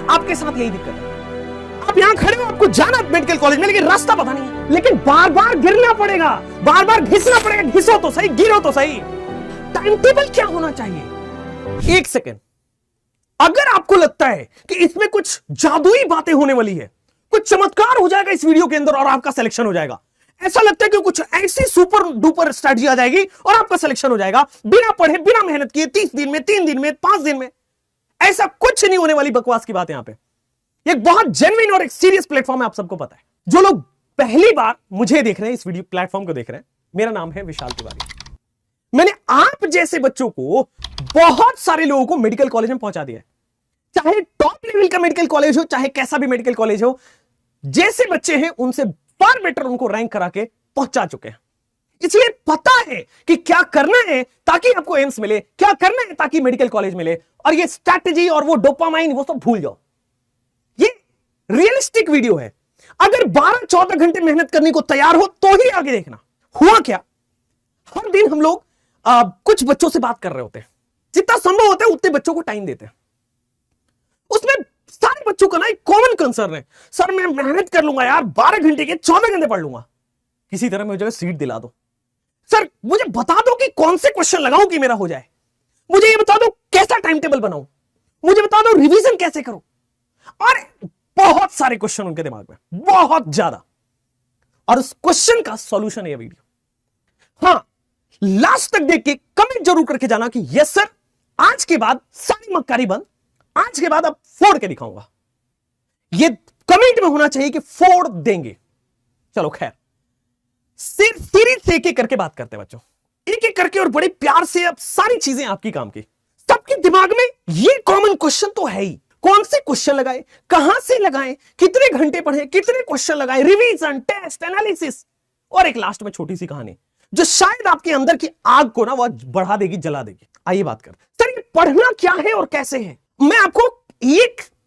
आपके साथ यही दिक्कत है। आप यहां खड़े हो, आपको जाना मेडिकल कॉलेज में, लेकिन रास्ता पता नहीं है, लेकिन बार बार गिरना पड़ेगा, बार बार घिसना पड़ेगा। घिसो तो सही, गिरो तो सही। टाइम टेबल क्या होना चाहिए? 1 सेकेंड। अगर आपको लगता है कि इसमें कुछ जादुई बातें होने वाली है, कुछ चमत्कार हो जाएगा इस वीडियो के अंदर और आपका सिलेक्शन हो जाएगा, ऐसा लगता है कि कुछ ऐसी सुपर डुपर स्ट्रेटजी आ जाएगी और आपका सिलेक्शन हो जाएगा बिना पढ़े, बिना मेहनत किए, 30 दिन में, 3 दिन में, 5 दिन में, ऐसा कुछ नहीं होने वाली बकवास की बात है। यहां पे एक बहुत जेन्युइन और एक सीरियस प्लेटफॉर्म है, आप सबको पता है। जो लोग पहली बार मुझे देख रहे हैं, इस वीडियो प्लेटफॉर्म को देख रहे हैं, मेरा नाम है विशाल तिवारी। मैंने आप जैसे बच्चों को, बहुत सारे लोगों को मेडिकल कॉलेज में पहुंचा दिया है, चाहे टॉप लेवल का मेडिकल कॉलेज हो, चाहे कैसा भी मेडिकल कॉलेज हो। जैसे बच्चे हैं उनसे फार बेटर उनको रैंक करा के पहुंचा चुके हैं। इसलिए पता है कि क्या करना है ताकि आपको एम्स मिले, क्या करना है ताकि मेडिकल कॉलेज मिले, और ये स्ट्रैटेजी और वो डोपामाइन वो सब भूल जाओ। ये रियलिस्टिक वीडियो है। अगर 12-14 घंटे मेहनत करने को तैयार हो तो ही आगे देखना। हुआ क्या, हर दिन हम लोग कुछ बच्चों से बात कर रहे होते हैं, जितना संभव होता है उतने बच्चों को टाइम देते हैं। उसमें सारे बच्चों का ना एक कॉमन कंसर्न है, सर मैं मेहनत कर लूंगा यार, 12 घंटे के 14 घंटे पढ़ लूंगा, किसी तरह मुझे सीट दिला दो। सर मुझे बता दो कि कौन से क्वेश्चन लगाऊं कि मेरा हो जाए, मुझे ये बता दो कैसा टाइम टेबल बनाऊं, मुझे बता दो रिवीजन कैसे करूं। और बहुत सारे क्वेश्चन उनके दिमाग में, बहुत ज्यादा, और उस क्वेश्चन का सॉल्यूशन है ये वीडियो। हां, लास्ट तक देख के कमेंट जरूर करके जाना कि यस सर, आज के बाद सारी मक्कारी बंद, आज के बाद अब फोड़ के दिखाऊंगा। ये कमेंट में होना चाहिए कि फोड़ देंगे। चलो खैर, सिर्फ सीरीज से एक एक करके बात करते हैं बच्चों, एक एक करके, और बड़े प्यार से। अब सारी चीजें आपकी काम की। सबके दिमाग में ये कॉमन क्वेश्चन तो है ही, कौन से क्वेश्चन लगाए, कहां से लगाएं, कितने घंटे पढ़े, कितने क्वेश्चन लगाए, रिवीजन, टेस्ट, एनालिसिस, और एक लास्ट में छोटी सी कहानी जो शायद आपके अंदर की आग को ना वो बढ़ा देगी, जला देगी। आइए बात कर, सर ये पढ़ना क्या है और कैसे है। मैं आपको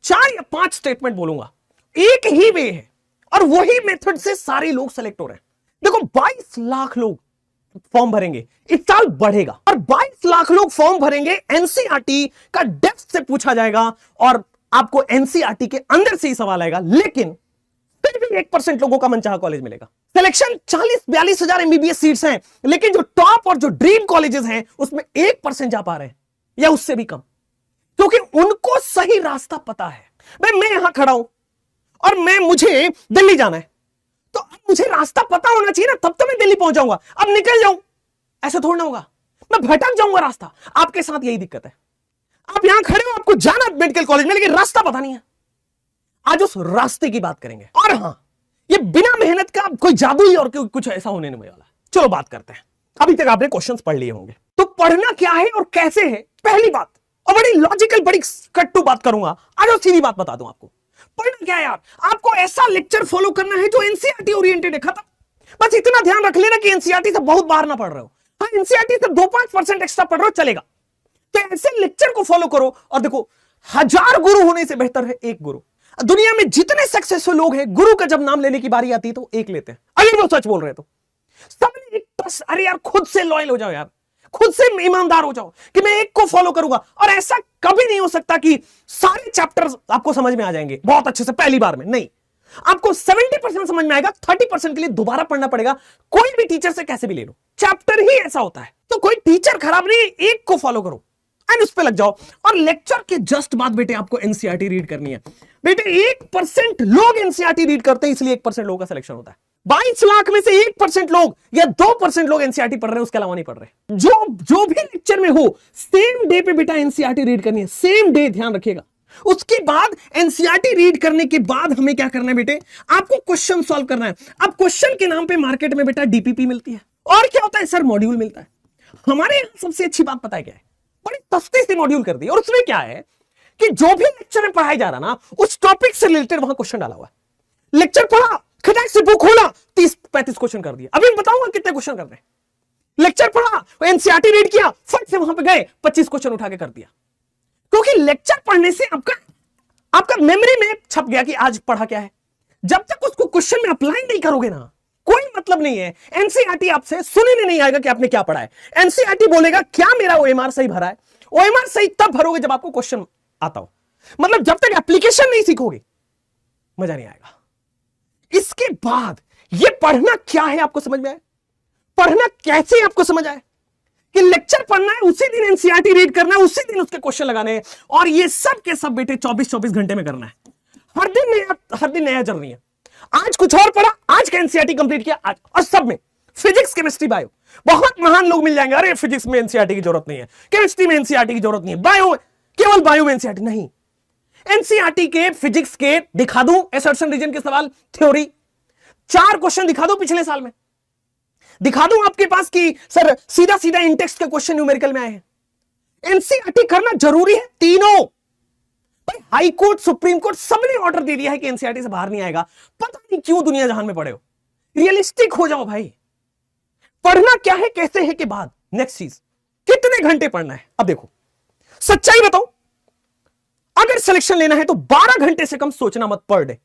4 या 5 स्टेटमेंट बोलूंगा, एक ही वे है और वही मेथड से सारे लोग सेलेक्ट हो रहे हैं। देखो 22 लाख लोग फॉर्म भरेंगे, इस साल बढ़ेगा, और 22 लाख लोग फॉर्म भरेंगे। एनसीईआरटी का डेप्थ से पूछा जाएगा और आपको एनसीईआरटी के अंदर से ही सवाल आएगा, लेकिन फिर भी 1% लोगों का मनचाहा कॉलेज मिलेगा। सिलेक्शन 40-42 हजार एमबीबीएस सीट्स हैं, लेकिन जो टॉप और जो ड्रीम कॉलेजेस हैं उसमें 1% जा पा रहे हैं या उससे भी कम, क्योंकि उनको सही रास्ता पता है। भाई मैं यहां खड़ा हूं और मुझे दिल्ली जाना है, तो अब मुझे रास्ता पता होना चाहिए ना, तब तो मैं दिल्ली पहुंच जाऊंगा। अब निकल जाऊं ऐसा थोड़ा ना होगा, मैं भटक जाऊंगा रास्ता। आपके साथ यही दिक्कत है। आप यहां खड़े हो, आपको जाना मेडिकल कॉलेज में, लेकिन रास्ता पता नहीं है। आज उस रास्ते की बात करेंगे, और हां, ये बिना मेहनत का कोई जादू ही और कुछ ऐसा होने नहीं वाला। चलो बात करते हैं। अभी तक आपने क्वेश्चंस पढ़ लिए होंगे, तो पढ़ना क्या है और कैसे है, पहली बात। और बड़ी लॉजिकल, बड़ी कट्टू बात करूंगा। आज सीधी बात बता दूं आपको, पढ़ना क्या है यार, आपको ऐसा लेक्चर फॉलो करना है जो एनसीईआरटी ओरिएंटेड है, खत्म। बस इतना ध्यान रख लेना कि एनसीईआरटी से बहुत बाहर ना पढ़ रहे हो। हाँ, एनसीईआरटी से 2-5% एक्स्ट्रा पढ़ रहे हो, चलेगा। तो ऐसे लेक्चर को फॉलो करो, और देखो 1000 गुरु होने से बेहतर है 1 गुरु। दुनिया में जितने सक्सेसफुल लोग हैं, गुरु का जब नाम लेने की बारी आती है तो 1 लेते हैं। अगर वो सच बोल रहे तो सबने एक ट्रस्ट, अरे यार खुद से लॉयल हो जाओ यार, खुद से ईमानदार हो जाओ कि मैं एक को फॉलो करूंगा। और ऐसा कभी नहीं हो सकता कि सारे चैप्टर्स आपको समझ में आ जाएंगे बहुत अच्छे से पहली बार में, नहीं। आपको 70% समझ में आएगा, 30% के लिए दोबारा पढ़ना पड़ेगा। कोई भी टीचर से कैसे भी ले लो, चैप्टर ही ऐसा होता है। तो कोई टीचर खराब नहीं, एक को फॉलो करो एंड उस पर लग जाओ। और लेक्चर के जस्ट बाद बेटे आपको एनसीईआरटी रीड करनी है। बेटे 1% लोग एनसीईआरटी रीड करते हैं, इसलिए 1% लोगों का सिलेक्शन होता है। 22 लाख में से 1% लोग या 2% लोग एनसीईआरटी पढ़ रहे हैं, उसके अलावा नहीं पढ़ रहे। जो भी लेक्चर में हो, सेम डे पे बेटा एनसीईआरटी रीड करनी है, सेम डे, ध्यान रखिएगा। उसके बाद एनसीईआरटी रीड करने के बाद हमें क्या करना है बेटे, आपको क्वेश्चन सॉल्व करना है। अब क्वेश्चन के नाम पे मार्केट में बेटा डीपीपी मिलती है, और क्या होता है सर, मॉड्यूल मिलता है। हमारे यहां सबसे अच्छी बात पता है क्या है, बड़ी सस्ती सी मॉड्यूल कर दी, और उसमें क्या है कि जो भी लेक्चर में पढ़ाया जा रहा ना, उस टॉपिक से रिलेटेड वहां क्वेश्चन डाला हुआ है। लेक्चर पढ़ा, खटाक से बुक खोला, 30-35 क्वेश्चन कर दिया। अभी बताऊंगा कितने क्वेश्चन कर रहे हैं। लेक्चर पढ़ा, एनसीईआरटी रीड किया, फट से वहां पे गए, 25 क्वेश्चन उठा के कर दिया। क्योंकि लेक्चर पढ़ने से आपका मेमोरी में छप गया कि आज पढ़ा क्या है। जब तक उसको क्वेश्चन में अप्लाई नहीं करोगे ना, कोई मतलब नहीं है। एनसीईआरटी आपसे सुनने नहीं आएगा कि आपने क्या पढ़ा है। एनसीईआरटी बोलेगा क्या मेरा ओएमआर सही भरा है। ओएमआर सही तब भरोगे जब आपको क्वेश्चन आता हो। मतलब जब तक एप्लीकेशन नहीं सीखोगे मजा नहीं आएगा। इसके बाद ये पढ़ना क्या है आपको समझ में आए, पढ़ना कैसे आपको समझ आए कि लेक्चर पढ़ना है, उसी दिन एनसीईआरटी रीड करना है, उसी दिन उसके क्वेश्चन लगाने हैं, और ये सब के सब बेटे 24-24 घंटे में करना है। हर दिन नया जर्नी है। आज कुछ और पढ़ा, आज का एनसीईआरटी कंप्लीट किया आज, और सब में फिजिक्स, केमिस्ट्री, बायो, बहुत महान लोग मिल जाएंगे। अरे फिजिक्स में एनसीईआरटी की जरूरत नहीं है, केमिस्ट्री में एनसीईआरटी की जरूरत नहीं है, बायो केवल बायो में एनसीईआरटी नहीं। एनसीईआरटी के फिजिक्स के दिखा दूं एसर्शन रीजन के सवाल, थ्योरी 4 क्वेश्चन दिखा दो पिछले साल में, दिखा दूं आपके पास कि सर सीधा सीधा इंटेक्स्ट के क्वेश्चन न्यूमेरिकल में आए हैं। एनसीईआरटी करना जरूरी है तीनों। हाई कोर्ट, सुप्रीम कोर्ट सबने ऑर्डर दे दिया है कि एनसीईआरटी से बाहर नहीं आएगा। पता नहीं क्यों दुनिया जहान में पड़े हो। रियलिस्टिक हो जाओ भाई। पढ़ना क्या है, कैसे है के बाद नेक्स्ट चीज कितने घंटे पढ़ना है। अब देखो सच्चाई बताओ, अगर सिलेक्शन लेना है तो 12 घंटे से कम सोचना मत पर डे।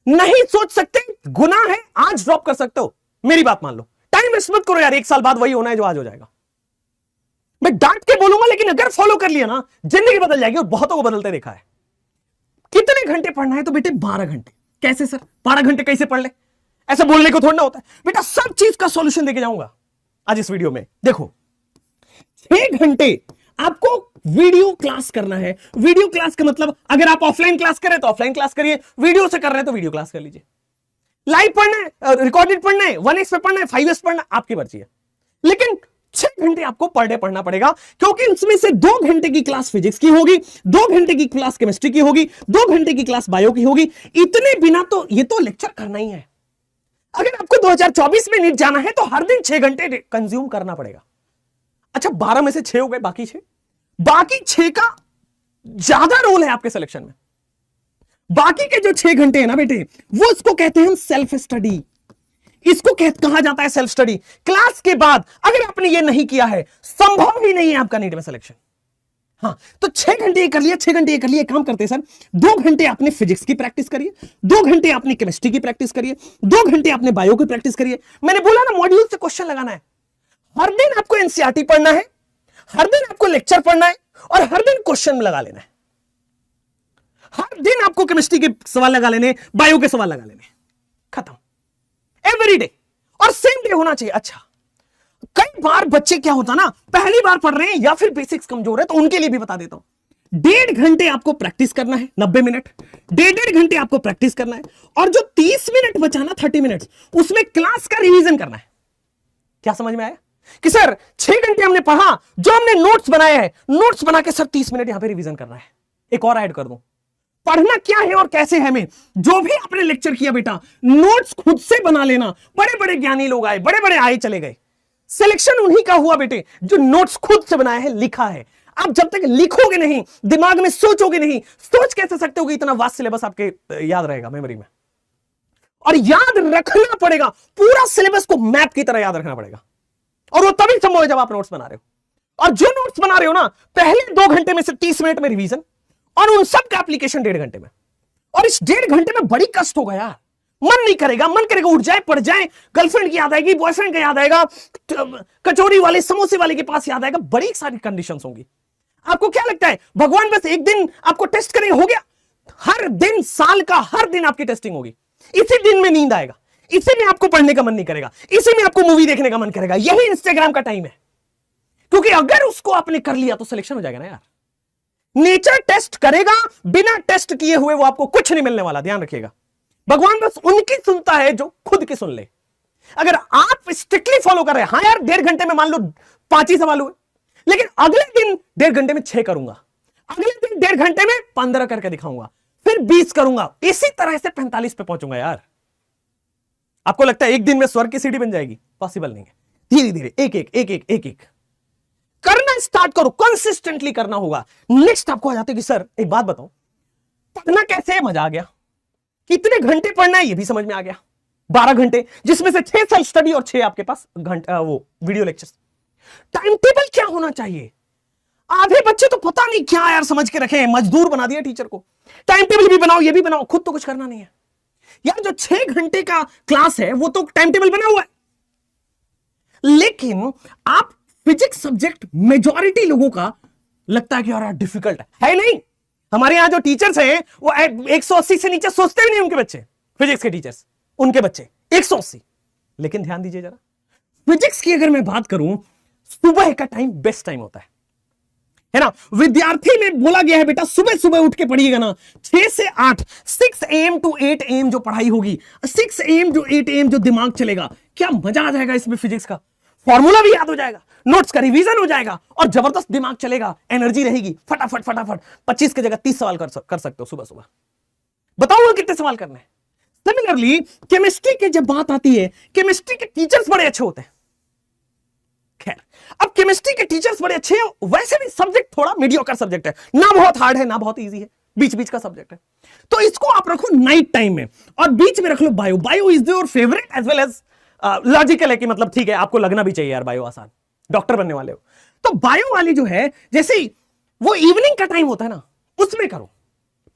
नहीं सोच सकते गुनाह है, आज ड्रॉप कर सकते हो, मेरी बात मान लो। टाइम वेस्ट मत करो यार, 1 साल बाद वही होना है जो आज हो जाएगा। मैं डांट के बोलूंगा, लेकिन अगर फॉलो कर लिया ना जिंदगी बदल जाएगी, और बहुतों को बदलते देखा है। कितने घंटे पढ़ना है, तो बेटे 12 घंटे। कैसे सर 12 घंटे कैसे पढ़ ले, ऐसे बोलने को थोड़ा ना होता है बेटा। सब चीज का सॉल्यूशन देके जाऊंगा आज इस वीडियो में। देखो 6 घंटे आपको वीडियो क्लास करना है। वीडियो क्लास का मतलब अगर आप ऑफलाइन क्लास कर रहे हैं तो ऑफलाइन क्लास करिए, वीडियो से कर रहे हैं तो वीडियो क्लास कर लीजिए। लाइव पढ़ना है, रिकॉर्डेड पढ़ना है, 1x पे पढ़ना है, 5x पढ़ना, आपकी मर्जी है। लेकिन 6 घंटे आपको पर डे पढ़ना पड़ेगा, क्योंकि इसमें से 2 घंटे की क्लास फिजिक्स की होगी, 2 घंटे की क्लास केमिस्ट्री की होगी, 2 घंटे की क्लास बायो की होगी। इतने बिना तो ये तो लेक्चर करना ही है। अगर आपको 2024 में नीट जाना है तो हर दिन 6 घंटे कंज्यूम करना पड़ेगा। अच्छा 12 में से 6 हो गए, बाकी 6 का ज्यादा रोल है आपके सिलेक्शन में। बाकी के जो 6 घंटे हैं ना बेटे, वो इसको कहते हैं सेल्फ स्टडी। इसको कहा जाता है सेल्फ स्टडी। क्लास के बाद अगर आपने ये नहीं किया है, संभव ही नहीं है आपका नीट में सिलेक्शन। हाँ तो 6 घंटे ये कर लिया, 6 घंटे ये कर लिया। काम करते हैं सर, 2 घंटे आपने फिजिक्स की प्रैक्टिस करिए, 2 घंटे आपने केमिस्ट्री की प्रैक्टिस करिए, 2 घंटे आपने बायो की प्रैक्टिस करिए। मैंने बोला ना मॉड्यूल से क्वेश्चन लगाना है। हर दिन आपको एनसीईआरटी पढ़ना है, हर दिन आपको लेक्चर पढ़ना है, और हर दिन क्वेश्चन लगा लेना है। हर दिन आपको केमिस्ट्री के सवाल लगा लेने, बायो के सवाल लगा लेने, खत्म। एवरी डे, और सेम डे होना चाहिए। अच्छा कई बार बच्चे क्या होता ना, पहली बार पढ़ रहे हैं या फिर बेसिक्स कमजोर है, तो उनके लिए भी बता देता हूं। 1.5 घंटे आपको प्रैक्टिस करना है, 90 मिनट, 1.5 घंटे आपको प्रैक्टिस करना है, और जो 30 मिनट बचाना 30 मिनट, उसमें क्लास का रिवीजन करना है। क्या समझ में आया कि सर 6 घंटे हमने पढ़ा, जो हमने नोट्स बनाए हैं, नोट्स बना के सर 30 मिनट यहां पे रिवीजन करना है। एक और ऐड कर दूं, पढ़ना क्या है और कैसे है में, जो भी आपने लेक्चर किया बेटा, नोट्स खुद से बना लेना। बड़े बड़े ज्ञानी लोग आए, बड़े बड़े आए चले गए, सिलेक्शन उन्हीं का हुआ बेटे जो नोट्स खुद से बनाया है, लिखा है। आप जब तक लिखोगे नहीं, दिमाग में सोचोगे नहीं, सोच कैसे सकते हो कि इतना वास्ट सिलेबस आपके याद रहेगा मेमोरी में। और याद रखना पड़ेगा, पूरा सिलेबस को मैप की तरह याद रखना पड़ेगा, और वो तभी संभव है जब आप नोट्स बना रहे हो। और जो नोट्स बना रहे हो ना, पहले 2 घंटे में से 30 मिनट में रिवीजन, और उन सब का एप्लीकेशन 1.5 घंटे में। और इस 1.5 घंटे में बड़ी कष्ट होगा यार, मन नहीं करेगा, मन करेगा उठ जाए, पड़ जाए, गर्लफ्रेंड की याद आएगी, बॉयफ्रेंड का याद आएगा, कचौड़ी वाले समोसे वाले के पास याद आएगा, बड़ी सारी कंडीशंस होंगी। आपको क्या लगता है भगवान बस एक दिन आपको टेस्ट करेंगे, हो गया? हर दिन, साल का हर दिन आपकी टेस्टिंग होगी। इसी दिन में नींद आएगा, इसी में आपको पढ़ने का मन नहीं करेगा, इसी में आपको मूवी देखने का मन करेगा। यही इंस्टाग्राम का टाइम है, क्योंकि अगर उसको आपने कर लिया तो सिलेक्शन हो जाएगा ना यार। नेचर टेस्ट करेगा, बिना टेस्ट किए हुए वो आपको कुछ नहीं मिलने वाला, ध्यान रखिएगा। भगवान बस उनकी सुनता है जो खुद की सुन ले। अगर आप स्ट्रिक्टली फॉलो कर रहे हैं, हाँ यार 1.5 घंटे में मान लो 5 ही सवाल हुए, लेकिन अगले दिन 1.5 घंटे में 6 करूंगा, अगले दिन 1.5 घंटे में 15 करके दिखाऊंगा, फिर 20 करूंगा, इसी तरह से 45 पे पहुंचूंगा यार। आपको लगता है एक दिन में स्वर्ग की सीढ़ी बन जाएगी? पॉसिबल नहीं है। धीरे धीरे एक करना स्टार्ट करो, कंसिस्टेंटली करना होगा। नेक्स्ट आपको आ जाते कि सर एक बात बताओ, पढ़ना कैसे है? मजा आ गया। कितने घंटे पढ़ना है ये भी समझ में आ गया। 12 घंटे, जिसमें से 6 सेल्फ स्टडी और 6 आपके पास घंटा वो वीडियो लेक्चर्स। टाइम टेबल क्या होना चाहिए? आधे बच्चे तो पता नहीं क्या यार समझ के रखे हैं, मजदूर बना दिया टीचर को। टाइम टेबल भी बनाओ, ये भी बनाओ, खुद तो कुछ करना नहीं है यार। जो 6 घंटे का क्लास है वो तो टाइम टेबल बना हुआ है, लेकिन आप फिजिक्स सब्जेक्ट मेजॉरिटी लोगों का लगता है कि यार डिफिकल्ट है नहीं। हमारे यहां जो टीचर्स हैं वो 180 से नीचे सोचते भी नहीं, उनके बच्चे फिजिक्स के टीचर्स, उनके बच्चे 180। लेकिन ध्यान दीजिए जरा, फिजिक्स की अगर मैं बात करूं, सुबह का टाइम बेस्ट टाइम होता है ना। विद्यार्थी में बोला गया है बेटा सुबह सुबह उठ के पढ़िएगा ना, 6 से 8, 6 AM to 8 AM जो पढ़ाई होगी, 6 AM to 8 AM जो दिमाग चलेगा, क्या मजा आ जाएगा इसमें। फिजिक्स का फॉर्मूला भी याद हो जाएगा, नोट्स का रिवीजन हो जाएगा और जबरदस्त दिमाग चलेगा, एनर्जी रहेगी, फटाफट फटाफट 25 की जगह 30 सवाल कर सकते हो सुबह सुबह। बताओ कितने सवाल करने हैं। सिमिलरली केमिस्ट्री की जब बात आती है, केमिस्ट्री के टीचर्स बड़े अच्छे होते हैं। खैर, अब केमिस्ट्री के टीचर्स बड़े अच्छे हैं, वैसे भी सब्जेक्ट थोड़ा मीडियोकर सब्जेक्ट है, ना बहुत हार्ड है ना बहुत इजी है, बीच बीच का सब्जेक्ट है। तो इसको आप रखो नाइट टाइम में और बीच में रख लो bio. Bio is your favourite as well as logical है कि मतलब ठीक है आपको लगना भी चाहिए यार बायो आसान, डॉक्टर बनने वाले हो। तो बायो वाली जो है, जैसे वो इवनिंग का टाइम होता है ना, उसमें करो।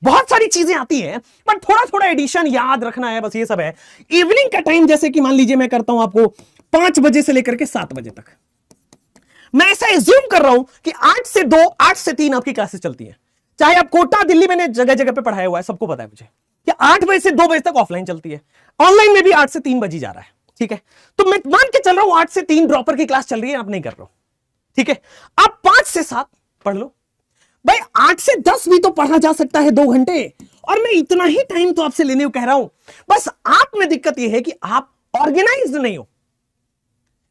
बहुत सारी चीजें आती हैं बट थोड़ा थोड़ा एडिशन याद रखना है, बस ये सब है। इवनिंग का टाइम जैसे कि मान लीजिए मैं करता हूं आपको 5 बजे से लेकर के 7 बजे तक। मैं ऐसा एज्यूम कर रहा हूं कि 8 से 2, 8 से 3 आपकी क्लासेस चलती हैं। चाहे आप कोटा दिल्ली, मैंने जगह जगह पे पढ़ाया हुआ है, सबको पता है मुझे कि 8 बजे से 2 बजे तक ऑफलाइन चलती है, ऑनलाइन में भी 8 से 3 बजे जा रहा है। ठीक है, तो मैं मान के चल रहा हूं 8 से 3 ड्रॉपर की क्लास चल रही है, आप नहीं कर रहे हो। ठीक है, आप 5 से 7 पढ़ लो भाई, 8 से 10 भी तो पढ़ा जा सकता है 2 घंटे, और मैं इतना ही टाइम तो आपसे लेने को कह रहा हूं। बस आप में दिक्कत यह है कि आप ऑर्गेनाइज्ड नहीं हो।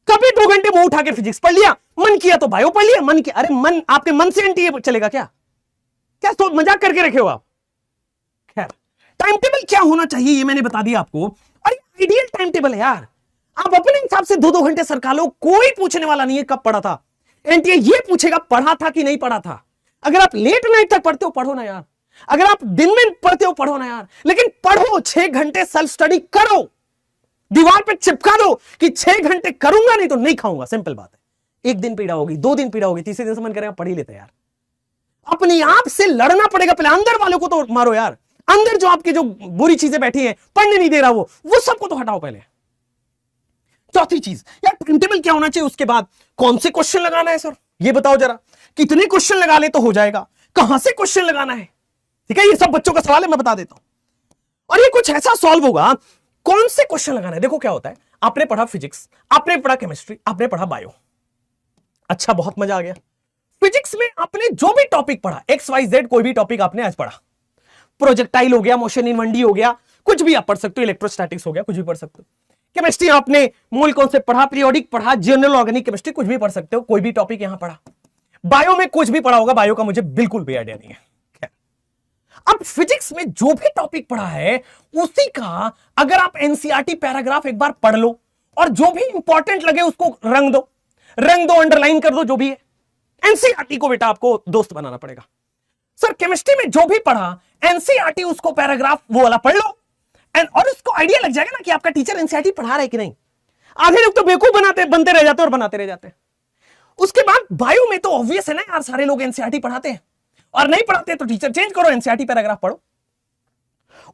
कभी 2 घंटे मुंह उठा के फिजिक्स पढ़ लिया, मन किया तो बायो पढ़ लिया, मन किया, अरे मन आपके मन से एनटीए चलेगा क्या? क्या तो मजाक करके रखे हो आप? खैर, टाइम टेबल क्या होना चाहिए ये मैंने बता दिया आपको, और आइडियल टाइम टेबल है यार। आप अपने हिसाब से 2-2 घंटे सरका लो, कोई पूछने वाला नहीं है कब पढ़ा था। एनटीए ये पूछेगा पढ़ा था कि नहीं पढ़ा था। अगर आप लेट नाइट तक पढ़ते हो पढ़ो ना यार, अगर आप दिन में पढ़ते हो पढ़ो ना यार, लेकिन पढ़ो, 6 घंटे सेल्फ स्टडी करो, दीवार पे चिपका दो कि 6 घंटे करूंगा नहीं तो नहीं खाऊंगा। सिंपल बात है। 1 दिन पीड़ा होगी, 2 दिन पीड़ा होगी, तीसरे दिन से मन करेगा पढ़ ही लेते यार। अपने आप से लड़ना पड़ेगा, पहले अंदर वालों को तो मारो यार, अंदर जो आपके जो बुरी चीजें बैठी हैं, पढ़ने नहीं दे रहा वो सबको तो हटाओ पहले। चौथी चीज यार, टाइम टेबल क्या होना चाहिए, उसके बाद कौन से क्वेश्चन लगाना है सर ये बताओ जरा, कितने क्वेश्चन लगा ले तो हो जाएगा, कहां से क्वेश्चन लगाना है। ठीक है, ये सब बच्चों का सवाल है, मैं बता देता हूं। और ये कुछ ऐसा सॉल्व होगा, कौन से क्वेश्चन लगाना है। देखो क्या होता है, आपने पढ़ा फिजिक्स, आपने पढ़ा केमिस्ट्री, आपने पढ़ा बायो, अच्छा बहुत मजा आ गया। फिजिक्स में आपने जो भी टॉपिक पढ़ा, XYZ कोई भी टॉपिक आपने आज पढ़ा, प्रोजेक्टाइल हो गया, मोशन इन 1D हो गया, कुछ भी आप पढ़ सकते हो, इलेक्ट्रोस्टैटिक्स हो गया, कुछ भी पढ़ सकते हो। केमिस्ट्री आपने मूल कॉन्सेप्ट पढ़ा, पीरियोडिक पढ़ा, जनरल ऑर्गेनिक केमिस्ट्री, कुछ भी पढ़ सकते हो, कोई भी टॉपिक यहां पढ़ा। बायो में कुछ भी पढ़ा होगा, बायो का मुझे बिल्कुल भी आइडिया नहीं है। अब फिजिक्स में जो भी टॉपिक पढ़ा है उसी का अगर आप एनसीईआरटी पैराग्राफ एक बार पढ़ लो और जो भी इंपॉर्टेंट लगे उसको रंग दो, अंडरलाइन कर दो, जो भी है। एनसीईआरटी को बेटा आपको दोस्त बनाना पड़ेगा। सर केमिस्ट्री में जो भी पढ़ा एनसीईआरटी उसको पैराग्राफ वो वाला पढ़ लो, और उसको आइडिया लग जाएगा ना कि आपका टीचर एनसीईआरटी पढ़ा रहा है कि नहीं। आधे लोग तो बेवकूफ बनते रह जाते हैं और बनाते रह जाते हैं। उसके बाद बायो में तो ऑब्वियस है ना यार, सारे लोग एनसीईआरटी पढ़ाते हैं, और नहीं पढ़ाते तो टीचर चेंज करो, एनसीईआरटी पैराग्राफ पढ़ो।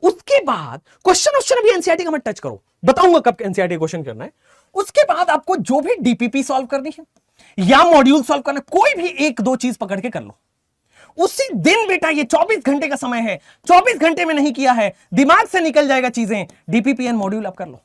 उसके बाद क्वेश्चन भी एनसीईआरटी का मत टच करो, बताऊंगा कब एनसीईआरटी क्वेश्चन करना है। उसके बाद आपको जो भी डीपीपी सॉल्व करनी है या मॉड्यूल सॉल्व करना है, कोई भी 1-2 चीज पकड़ के कर लो उसी दिन। बेटा ये 24 घंटे का समय है, 24 घंटे में नहीं किया है दिमाग से निकल जाएगा चीजें। डीपीपी एंड मॉड्यूल आप कर लो।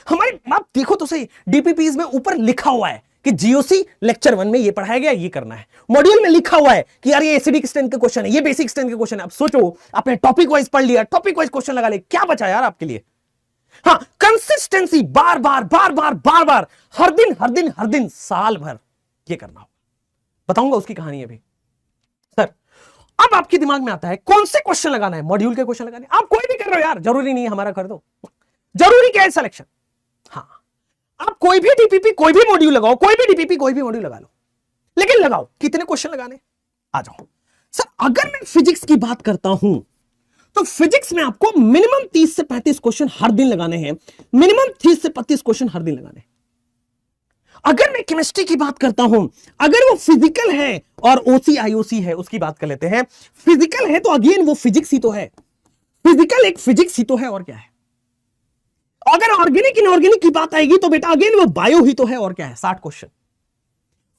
हमारे आप देखो तो सही, डीपीपी में ऊपर लिखा हुआ है कि जीओसी लेक्चर 1 में ये पढ़ाया गया, ये करना है। मॉड्यूल में लिखा हुआ है कि यार ये एसिडिक स्ट्रेंथ के क्वेश्चन है, ये बेसिक स्ट्रेंथ के क्वेश्चन है। अब सोचो, आपने टॉपिक वाइज पढ़ लिया, टॉपिक वाइज क्वेश्चन लगा ले, क्या बचा यार आपके लिए। हाँ, कंसिस्टेंसी, बार बार हर दिन साल भर ये करना होगा। बताऊंगा उसकी कहानी अभी। सर अब आपके दिमाग में आता है कौन से क्वेश्चन लगाना है, मॉड्यूल के क्वेश्चन लगाने। आप कोई भी कर रहे हो यार, जरूरी नहीं है हमारा कर दो, जरूरी क्या है सिलेक्शन। हाँ, आप कोई भी डीपीपी कोई भी मॉड्यूल लगाओ, कोई भी डीपीपी कोई भी मॉड्यूल लगा लो, लेकिन लगाओ। कितने क्वेश्चन लगाने, आ जाओ। सर अगर मैं फिजिक्स की बात करता हूं तो फिजिक्स में आपको मिनिमम 30 से 35 क्वेश्चन हर दिन लगाने हैं, मिनिमम 30 से 35 क्वेश्चन हर दिन लगाने हैं। अगर मैं केमिस्ट्री की बात करता हूं, अगर वो फिजिकल है और OC-IOC है, उसकी बात कर लेते हैं। फिजिकल है तो अगेन वो फिजिक्स ही तो है, फिजिकल एक फिजिक्स ही तो है, और क्या है। अगर ऑर्गेनिक इनऑर्गेनिक की बात आएगी तो बेटा अगेन वो बायो ही तो है, और क्या है। 60 क्वेश्चन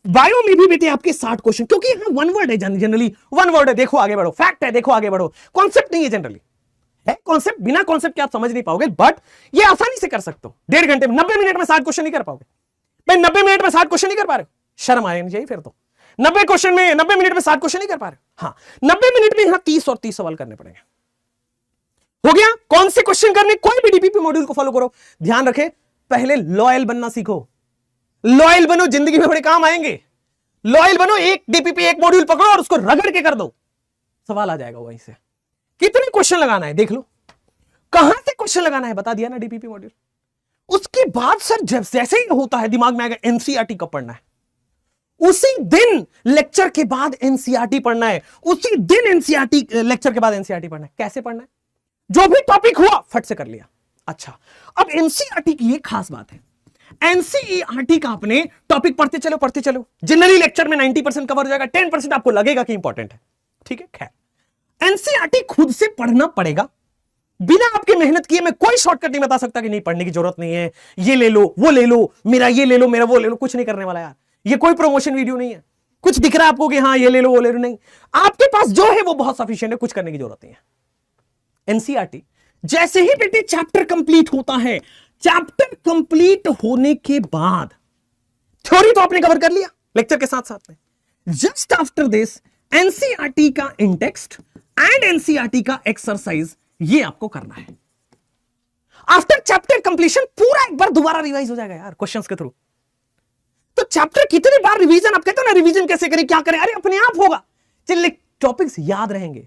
बायो में भी बेटे आपके 60 क्वेश्चन, क्योंकि यहां वन वर्ड है, जनरली वन वर्ड है, देखो आगे बढ़ो, फैक्ट है, देखो आगे बढ़ो, कॉन्सेप्ट नहीं है, जनरली है कॉन्सेप्ट, बिना कॉन्सेप्ट के आप समझ नहीं पाओगे, बट ये आसानी से कर सकते हो। 1.5 घंटे में 90 मिनट में 60 क्वेश्चन नहीं कर पाओगे भाई, 90 मिनट में 60 क्वेश्चन नहीं कर पा रहे हो, शर्म आनी चाहिए फिर तो। 90 मिनट में 60 क्वेश्चन नहीं कर पा रहे हो। हाँ, 90 मिनट में यहां 30 और 30 सवाल करने पड़ेंगे। हो गया? कौन से क्वेश्चन करने, कोई भी डीपीपी मॉड्यूल को फॉलो करो, ध्यान रखे पहले लॉयल बनना सीखो, लॉयल बनो, जिंदगी में बड़े काम आएंगे। लॉयल बनो, एक डीपीपी एक मॉड्यूल पकड़ो और उसको रगड़ के कर दो, सवाल आ जाएगा वहीं से। कितने क्वेश्चन लगाना है देख लो, कहां से क्वेश्चन लगाना है बता दिया ना डीपीपी मॉड्यूल। उसके बाद सर जब जैसे ही होता है दिमाग में आएगा एनसीईआरटी कब पढ़ना है, उसी दिन लेक्चर के बाद एनसीईआरटी पढ़ना है, उसी दिन एनसीईआरटी लेक्चर के बाद एनसीईआरटी पढ़ना है। कैसे पढ़ना है? जो भी टॉपिक हुआ फट से कर लिया। अच्छा, अब एनसीईआरटी की एक खास बात है, एनसीईआरटी का अपने टॉपिक पढ़ते चलो, जनरली लेक्चर में 90% कवर हो जाएगा, 10% आपको लगेगा कि इंपॉर्टेंट है, ठीक है। खैर, एनसीईआरटी खुद से पढ़ना पड़ेगा, बिना आपके मेहनत किए मैं कोई शॉर्टकट नहीं बता सकता कि नहीं पढ़ने की जरूरत नहीं है, ये ले लो, वो ले लो, मेरा ये ले लो, मेरा वो ले लो, कुछ नहीं करने वाला यार। ये कोई प्रमोशन वीडियो नहीं है, कुछ दिख रहा है आपको कि हाँ ये ले लो वो ले लो, नहीं, आपके पास जो है वो बहुत सफिशिएंट है, कुछ करने की जरूरत नहीं है। एनसीईआरटी जैसे ही बेटे चैप्टर कंप्लीट होता है, चैप्टर कंप्लीट होने के बाद थ्योरी तो आपने कवर कर लिया लेक्चर के साथ साथ में, जस्ट आफ्टर दिस एनसीईआरटी का इंटेक्स्ट एंड एनसीईआरटी का एक्सरसाइज ये आपको करना है। आफ्टर चैप्टर कंप्लीशन पूरा एक बार दोबारा रिवाइज हो जाएगा यार क्वेश्चंस के थ्रू। तो चैप्टर कितनी बार रिवीजन, आप कहते हो ना रिवीजन कैसे करें, क्या करें, अरे अपने आप होगा, चलिए टॉपिक्स याद रहेंगे।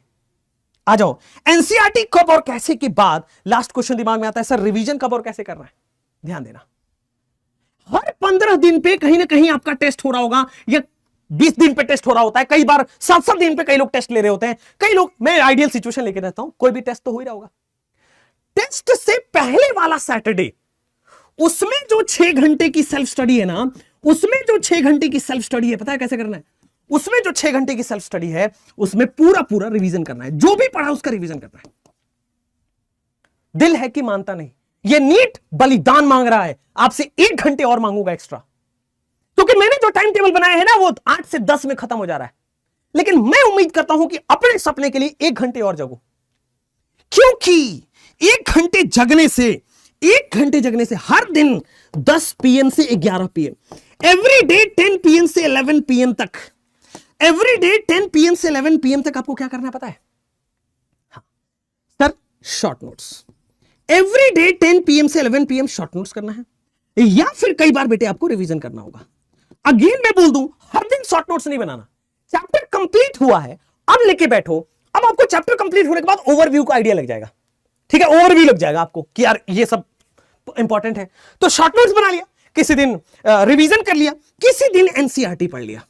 आ जाओ, एनसीईआरटी कब और कैसे के बाद लास्ट क्वेश्चन दिमाग में आता है, सर रिवीजन कब और कैसे करना है। ध्यान देना, हर 15 दिन पे कहीं ना कहीं आपका टेस्ट हो रहा होगा, या 20 दिन पे टेस्ट हो रहा होता है, कई बार 7-7 दिन पे कई लोग टेस्ट ले रहे होते हैं, कई लोग, मैं आइडियल सिचुएशन लेके रहता हूं, कोई भी टेस्ट तो हो ही रहा होगा। टेस्ट से पहले वाला सैटरडे, उसमें जो 6 घंटे की सेल्फ स्टडी है ना, उसमें जो 6 घंटे की सेल्फ स्टडी है, पता है कैसे करना है? उसमें जो 6 घंटे की सेल्फ स्टडी है उसमें पूरा पूरा रिवीजन करना है, जो भी पढ़ा उसका रिवीजन करना है। दिल है कि मानता नहीं, ये नीट बलिदान मांग रहा है आपसे, 1 घंटे और मांगूंगा एक्स्ट्रा, क्योंकि मैंने जो टाइम टेबल बनाया है ना वो 8 से 10 में खत्म हो जा रहा है, लेकिन मैं उम्मीद करता हूं कि अपने सपने के लिए 1 घंटे और जगो, क्योंकि 1 घंटे जगने से, 1 घंटे जगने से हर दिन 10 PM से 11 PM, एवरी डे 10 PM से 11 PM तक, एवरी डे 10 PM से 11 PM तक आपको क्या करना है पता है? हाँ sir, short notes, every day 10 PM से 11 PM शॉर्ट नोट्स करना है, या फिर कई बार बेटे आपको रिवीजन करना होगा। अगेन मैं बोल दूं, हर दिन शॉर्ट नोट्स नहीं बनाना, चैप्टर कंप्लीट हुआ है अब लेके बैठो, अब आपको चैप्टर कंप्लीट होने के बाद ओवरव्यू का आइडिया लग जाएगा, ठीक है, ओवरव्यू लग जाएगा आपको कि यार ये सब इंपॉर्टेंट है, तो शॉर्ट नोट्स बना लिया, किसी दिन रिवीजन कर लिया, किसी दिन एनसीईआरटी पढ़ लिया।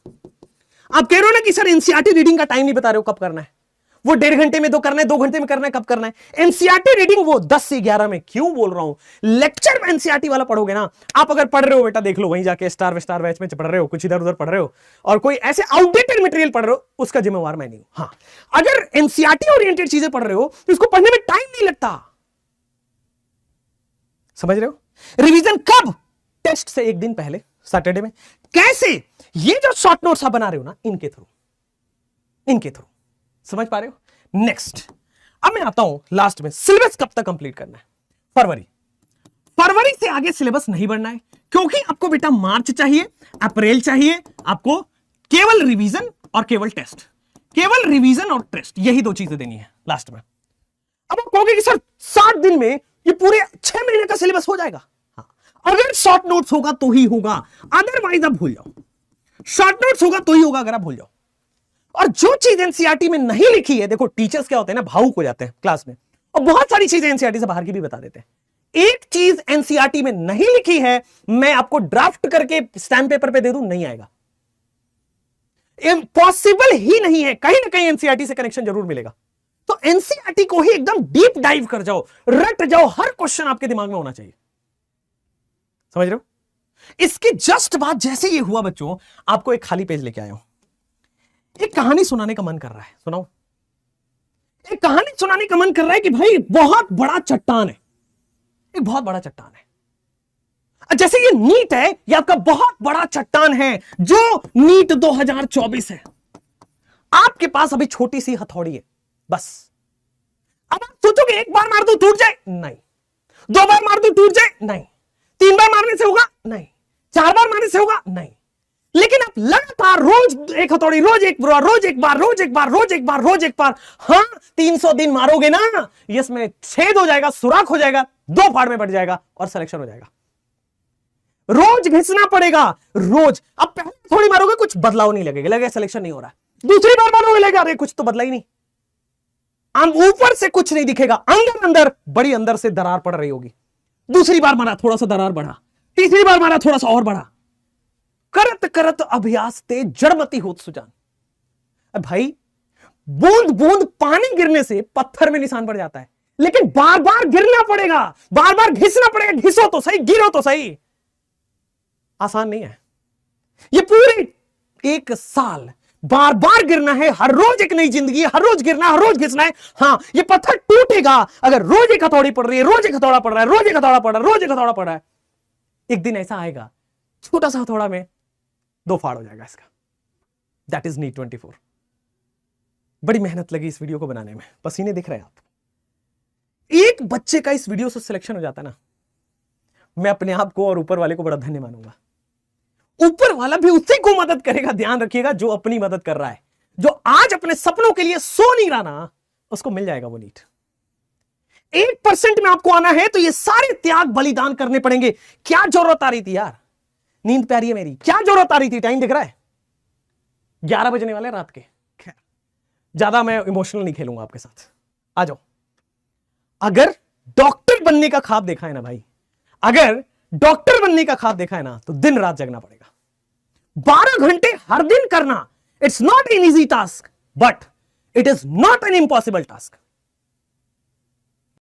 आप कह रहे हो ना कि सर एनसीईआरटी रीडिंग का टाइम नहीं बता रहे हो, कब करना है वो, 1.5 घंटे में 2 करना है, 2 घंटे में करना है, कब करना है? एनसीईआरटी रीडिंग वो 10 से 11 में, क्यों बोल रहा हूं, लेक्चर में एनसीईआरटी वाला पढ़ोगे ना, आप अगर पढ़ रहे हो बेटा देख लो, वहीं जाके स्टार बैच में पढ़ रहे हो, कुछ इधर उधर पढ़ रहे हो, और कोई ऐसे आउटडेटेड मटेरियल पढ़ रहे हो, उसका जिम्मेवार मैं नहीं हूं। हाँ, अगर एनसीईआरटी ओरिएंटेड चीजें पढ़ रहे हो तो इसको पढ़ने में टाइम नहीं लगता, समझ रहे हो? रिवीजन कब? टेस्ट से 1 दिन पहले, सैटरडे में। कैसे? ये जो शॉर्ट नोट्स आप बना रहे हो ना, इनके थ्रू, समझ पा रहे हो? नेक्स्ट, अब मैं आता हूं लास्ट में, सिलेबस कब तक कंप्लीट करना है? फरवरी से आगे सिलेबस नहीं बढ़ना है, क्योंकि आपको बेटा मार्च चाहिए, अप्रैल चाहिए, आपको केवल रिवीजन और केवल टेस्ट, केवल रिवीजन और टेस्ट, यही 2 चीजें देनी है लास्ट में। अब आप कहोगे कि सर 60 दिन में ये पूरे 6 महीने का सिलेबस हो जाएगा? हाँ, अगर शॉर्ट नोट्स होगा तो ही होगा, अदरवाइज आप भूल जाओ। शॉर्ट नोट्स होगा तो ही होगा अगर आप भूल जाओ। और जो चीज एनसीईआरटी में नहीं लिखी है, देखो टीचर्स क्या होते हैं ना, भावुक हो जाते हैं क्लास में, और बहुत सारी चीजें एनसीईआरटी से बाहर की भी बता देते हैं। एक चीज एनसीईआरटी में नहीं लिखी है, मैं आपको ड्राफ्ट करके स्टैम्प पेपर पे दे दूं, नहीं आएगा, इम्पॉसिबल ही नहीं है, कहीं ना कहीं एनसीईआरटी से कनेक्शन जरूर मिलेगा। तो एनसीईआरटी को ही एकदम डीप डाइव कर जाओ, रट जाओ, हर क्वेश्चन आपके दिमाग में होना चाहिए, समझ रहे हो? इसके जस्ट बाद जैसे ये हुआ बच्चों, आपको एक खाली पेज लेके आया हूं, एक कहानी सुनाने का मन कर रहा है, सुनाओ। एक कहानी सुनाने का मन कर रहा है कि भाई बहुत बड़ा चट्टान है, एक बहुत बड़ा चट्टान है। जैसे ये नीट है, ये आपका बहुत बड़ा चट्टान है जो नीट 2024 है। आपके पास अभी छोटी सी हथौड़ी है बस। अब आप सोचोगे एक बार मार दो टूट जाए, नहीं। 2 बार मार दो टूट जाए, नहीं। 3 बार मारने से होगा, नहीं। 4 बार मारने से होगा, नहीं। लेकिन आप लगातार रोज एक हथौड़ी, रोज एक बार, रोज एक बार, रोज एक बार, रोज एक बार, रोज एक बार, हाँ 300 दिन मारोगे ना, इसमें छेद हो जाएगा, सुराख हो जाएगा, 2 फाड़ में बढ़ जाएगा और सिलेक्शन हो जाएगा। रोज घिसना पड़ेगा, रोज। अब पहले थोड़ी मारोगे कुछ बदलाव नहीं लगेगा, लगेगा सिलेक्शन नहीं हो रहा। दूसरी बार मारोगे लगेगा अरे कुछ तो बदला ही नहीं, ऊपर से कुछ नहीं दिखेगा, अंदर अंदर बड़ी अंदर से दरार पड़ रही होगी। दूसरी बार मारा थोड़ा सा दरार बढ़ा, तीसरी बार मारा थोड़ा सा और बढ़ा। करत करत अभ्यास ते जड़मती होत सुजान। अब भाई बूंद बूंद पानी गिरने से पत्थर में निशान पड़ जाता है, लेकिन बार बार गिरना पड़ेगा, बार बार घिसना पड़ेगा। घिसो तो सही, गिरो तो सही, आसान नहीं है। ये पूरे 1 साल बार बार गिरना है, हर रोज एक नई जिंदगी, हर रोज गिरना, हर रोज घिसना है। हाँ ये पत्थर टूटेगा अगर रोज एक हथौड़ी पड़ रही है, रोज एक हथौड़ा पड़ रहा है, रोज एक हथौड़ा पड़ रहा है, रोज एक हथौड़ा पड़ रहा है। एक दिन ऐसा आएगा छोटा सा हथौड़ा में 2 फाड़ हो जाएगा इसका। That is NEET 24। बड़ी मेहनत लगी इस वीडियो को बनाने में, पसीने दिख रहे हैं आप। एक बच्चे का इस वीडियो से सिलेक्शन हो जाता ना, मैं अपने आप को और ऊपर वाले को बड़ा धन्य मानूंगा। ऊपर वाला भी उसी को मदद करेगा, ध्यान रखिएगा, जो अपनी मदद कर रहा है। जो आज अपने सपनों के लिए सो नहीं रहा ना, उसको मिल जाएगा वो नीट। 1% में आपको आना है तो ये सारे त्याग बलिदान करने पड़ेंगे। क्या जरूरत आ रही थी यार, नींद प्यारी है मेरी, क्या जरूरत आ रही थी? टाइम दिख रहा है 11 बजने वाले रात के। खैर ज्यादा मैं इमोशनल नहीं खेलूंगा आपके साथ, आ जाओ। अगर डॉक्टर बनने का ख्वाब देखा है ना भाई, अगर डॉक्टर बनने का ख्वाब देखा है ना, तो दिन रात जगना पड़ेगा। 12 घंटे हर दिन करना, it's not an easy task but it is not an impossible task.